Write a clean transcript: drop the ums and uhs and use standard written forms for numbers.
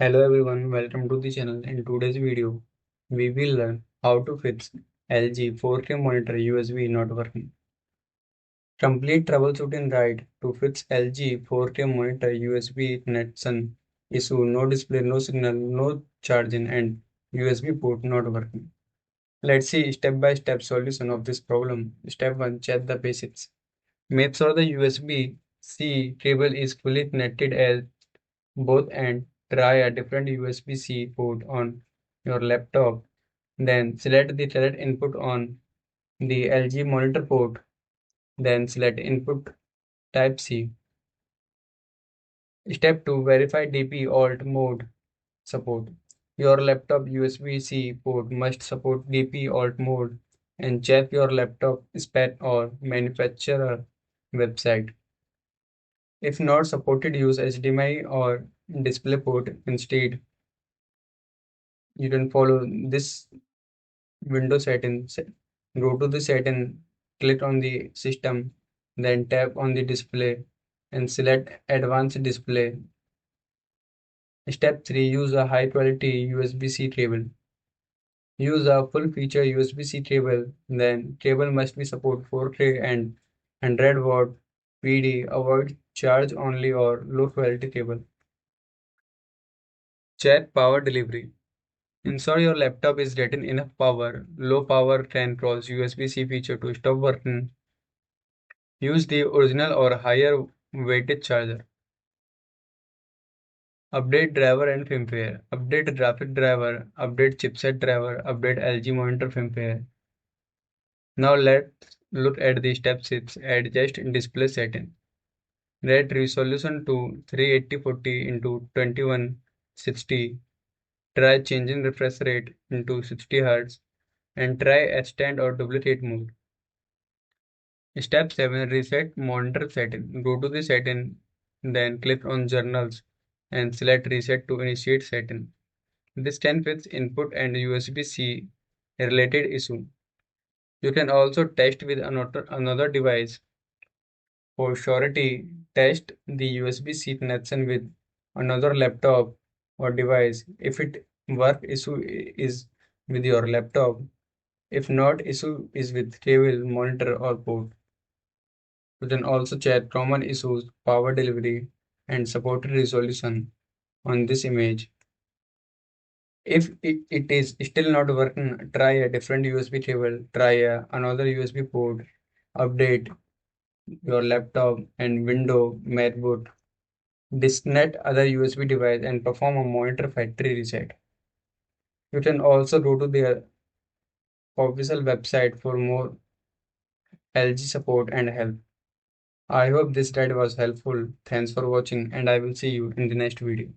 Hello everyone, welcome to the channel. In today's video, we will learn how to fix LG 4K monitor USB not working. Complete troubleshooting guide to fix LG 4K monitor USB connection issue, no display, no signal, no charging and USB port not working. Let's see step-by-step solution of this problem. Step 1. Check the basics. Make sure the USB-C cable is fully connected as both and try a different USB-C port on your laptop. Then select the correct input on the LG monitor port. Then select input type C. Step 2. Verify DP Alt Mode support. Your laptop USB-C port must support DP Alt Mode and check your laptop spec or manufacturer website. If not supported, use HDMI or DisplayPort instead. You can follow this window settings. Go to the setting, click on the system, then tap on the display and select advanced display. Step 3. Use a high quality USB-C cable. Use a full feature USB-C cable. Then cable must be support 4K and 100 watt PD. Avoid charge only or low quality cable. Check power delivery. Ensure your laptop is getting enough power. Low power can cause USB-C feature to stop working. Use the original or higher weighted charger. Update driver and firmware. Update graphic driver. Update chipset driver. Update LG monitor firmware. Now let's look at the step 6. Adjust display setting. Rate resolution to 380/40 into 2160. Try changing refresh rate into 60 Hz and try extend or duplicate mode. Step 7. Reset monitor setting. Go to the setting, then click on journals and select reset to initiate setting. This can fix input and USB-C related issue. You can also test with another device. For surety, test the USB-C connection with another laptop or device. If it work issue is with your laptop, if not issue is with cable, monitor or port. You can also check common issues, power delivery, and supported resolution on this image. If it is still not working, try a different USB cable, try another USB port, update your laptop and window MacBook, disconnect other USB device and perform a monitor factory reset. You can also go to their official website for more LG support and help. I hope this guide was helpful. Thanks for watching and I will see you in the next video.